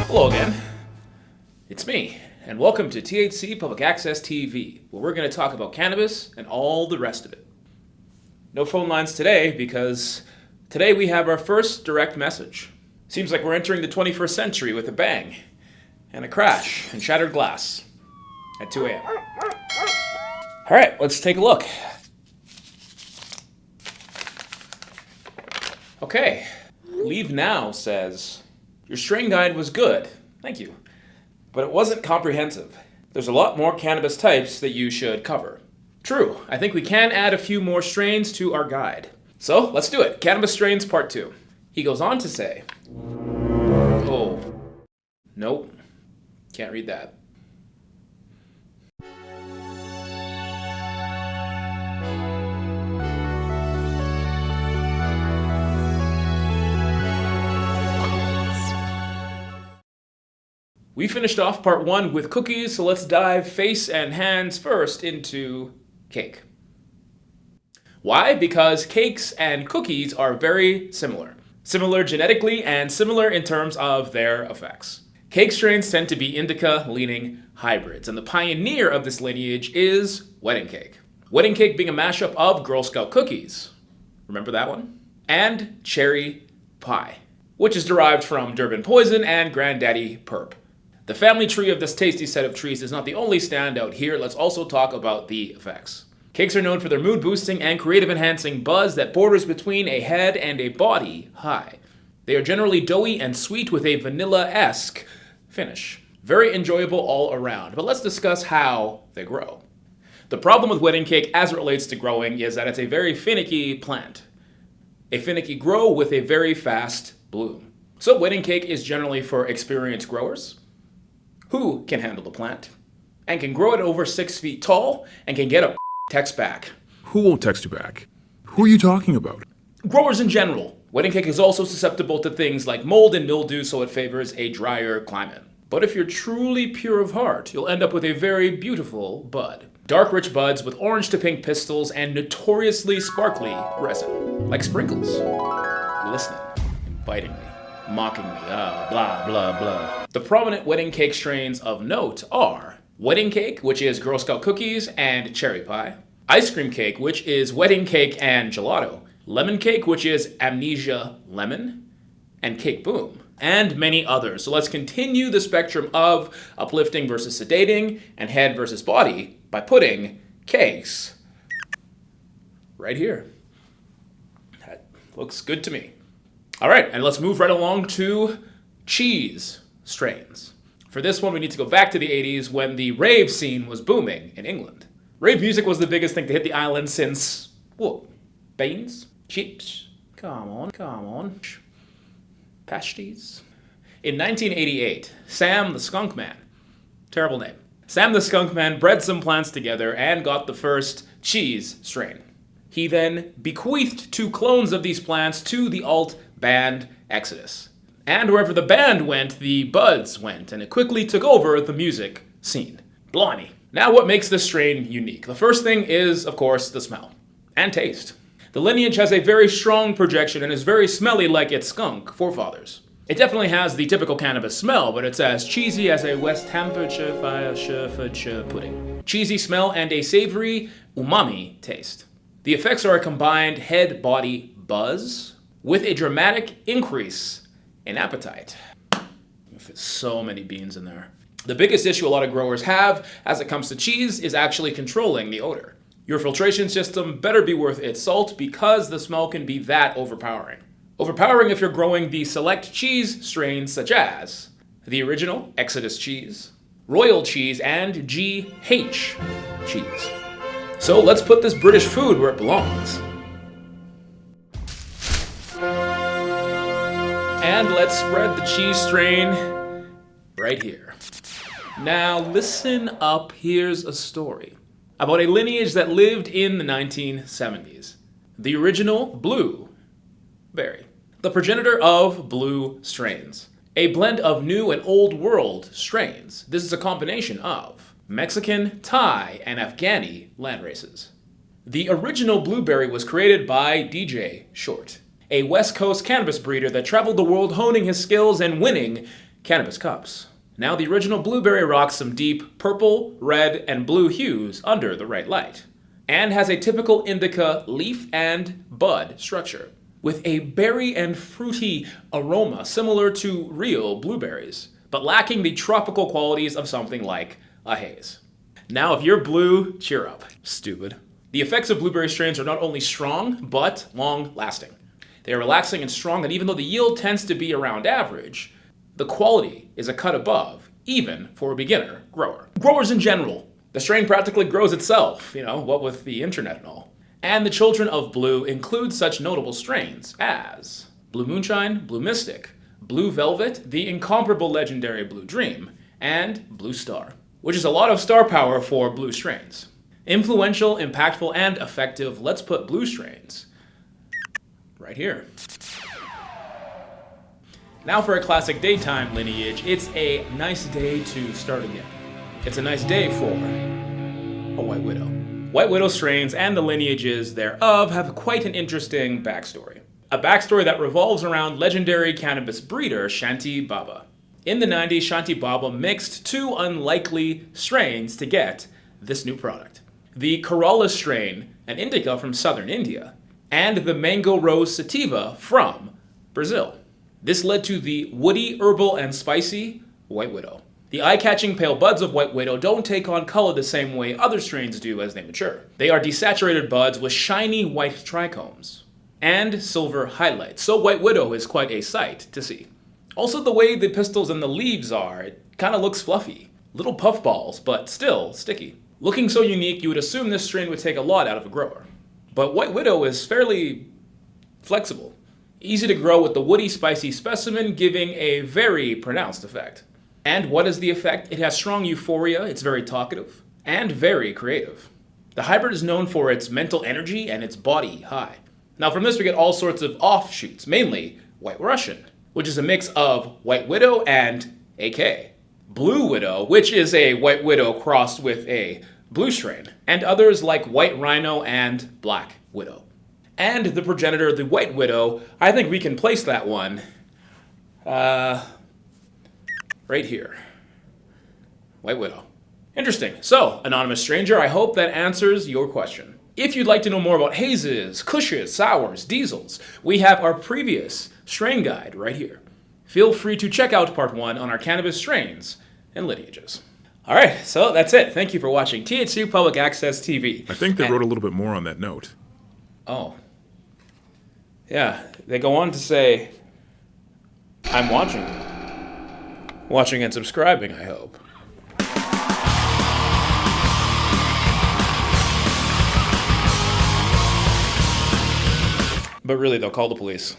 Hello again. It's me, and welcome to THC Public Access TV, where we're going to talk about cannabis and all the rest of it. No phone lines today because today we have our first direct message. Seems like we're entering the 21st century with a bang, and a crash, and shattered glass at 2 a.m. All right, let's take a look. Okay, Leave Now says, your strain guide was good, thank you, but it wasn't comprehensive. There's a lot more cannabis types that you should cover. True, I think we can add a few more strains to our guide. So, let's do it. Cannabis strains part 2. He goes on to say, oh, nope, can't read that. We finished off part 1 with cookies, so let's dive face and hands first into cake. Why? Because cakes and cookies are very similar. Similar genetically and similar in terms of their effects. Cake strains tend to be indica-leaning hybrids, and the pioneer of this lineage is wedding cake. Wedding cake being a mashup of Girl Scout cookies, remember that one? And cherry pie, which is derived from Durban Poison and Granddaddy Perp. The family tree of this tasty set of trees is not the only standout here. Let's also talk about the effects. Cakes are known for their mood-boosting and creative-enhancing buzz that borders between a head and a body high. They are generally doughy and sweet with a vanilla-esque finish. Very enjoyable all around, but let's discuss how they grow. The problem with wedding cake as it relates to growing is that it's a very finicky plant. A finicky grow with a very fast bloom. So wedding cake is generally for experienced growers who can handle the plant and can grow it over 6 feet tall and can get a text back. Who won't text you back? Who are you talking about? Growers in general. Wedding cake is also susceptible to things like mold and mildew, so it favors a drier climate. But if you're truly pure of heart, you'll end up with a very beautiful bud. Dark rich buds with orange to pink pistils and notoriously sparkly resin, like sprinkles. Glistening, invitingly, mocking me, blah, blah, blah. The prominent wedding cake strains of note are wedding cake, which is Girl Scout cookies and cherry pie. Ice cream cake, which is wedding cake and gelato. Lemon cake, which is amnesia lemon. And cake boom. And many others. So let's continue the spectrum of uplifting versus sedating and head versus body by putting cakes right here. That looks good to me. All right, and let's move right along to cheese strains. For this one, we need to go back to the 80s when the rave scene was booming in England. Rave music was the biggest thing to hit the island since, what, beans? Chips? Come on. Pasties? In 1988, Sam the Skunk Man, terrible name, Sam the Skunk Man bred some plants together and got the first cheese strain. He then bequeathed 2 clones of these plants to the alt band Exodus. And wherever the band went, the buds went, and it quickly took over the music scene. Blimey. Now what makes this strain unique? The first thing is, of course, the smell and taste. The lineage has a very strong projection and is very smelly like its skunk forefathers. It definitely has the typical cannabis smell, but it's as cheesy as a West Hampshire pudding. Cheesy smell and a savory umami taste. The effects are a combined head-body buzz with a dramatic increase in appetite. There's so many beans in there. The biggest issue a lot of growers have as it comes to cheese is actually controlling the odor. Your filtration system better be worth its salt because the smell can be that overpowering. Overpowering if you're growing the select cheese strains such as the original Exodus cheese, Royal cheese, and GH cheese. So let's put this British food where it belongs. And let's spread the cheese strain right here. Now listen up, here's a story about a lineage that lived in the 1970s. The original blue berry. The progenitor of blue strains. A blend of new and old world strains. This is a combination of Mexican, Thai, and Afghani landraces. The original blueberry was created by DJ Short, a West Coast cannabis breeder that traveled the world honing his skills and winning cannabis cups. Now the original blueberry rocks some deep purple, red, and blue hues under the right light, and has a typical indica leaf and bud structure, with a berry and fruity aroma similar to real blueberries, but lacking the tropical qualities of something like a haze. Now if you're blue, cheer up. Stupid. The effects of blueberry strains are not only strong, but long-lasting. They are relaxing and strong, and even though the yield tends to be around average, the quality is a cut above, even for a beginner grower. Growers in general, the strain practically grows itself, what with the internet and all. And the children of blue include such notable strains as Blue Moonshine, Blue Mystic, Blue Velvet, the incomparable legendary Blue Dream, and Blue Star, which is a lot of star power for blue strains. Influential, impactful, and effective, let's put blue strains right here. Now for a classic daytime lineage, it's a nice day to start again. It's a nice day for a White Widow. White Widow strains and the lineages thereof have quite an interesting backstory. A backstory that revolves around legendary cannabis breeder Shanti Baba. In the 90s, Shanti Baba mixed two unlikely strains to get this new product. The Kerala strain, an indica from southern India, and the Mango Rose Sativa from Brazil. This led to the woody, herbal, and spicy White Widow. The eye-catching pale buds of White Widow don't take on color the same way other strains do as they mature. They are desaturated buds with shiny white trichomes and silver highlights, so White Widow is quite a sight to see. Also, the way the pistils and the leaves are, it kind of looks fluffy. Little puffballs, but still sticky. Looking so unique, you would assume this strain would take a lot out of a grower. But White Widow is fairly flexible. Easy to grow with the woody, spicy specimen giving a very pronounced effect. And what is the effect? It has strong euphoria, it's very talkative, and very creative. The hybrid is known for its mental energy and its body high. Now from this we get all sorts of offshoots, mainly White Russian, which is a mix of White Widow and AK. Blue Widow, which is a White Widow crossed with a blue strain, and others like White Rhino and Black Widow. And the progenitor, the White Widow, I think we can place that one right here. White Widow. Interesting. So, anonymous stranger, I hope that answers your question. If you'd like to know more about hazes, kushes, sours, diesels, we have our previous strain guide right here. Feel free to check out part 1 on our cannabis strains and lineages. All right, so that's it. Thank you for watching THC Public Access TV. I think they wrote a little bit more on that note. Oh. Yeah, they go on to say, I'm watching you. Watching and subscribing, I hope. But really, they'll call the police.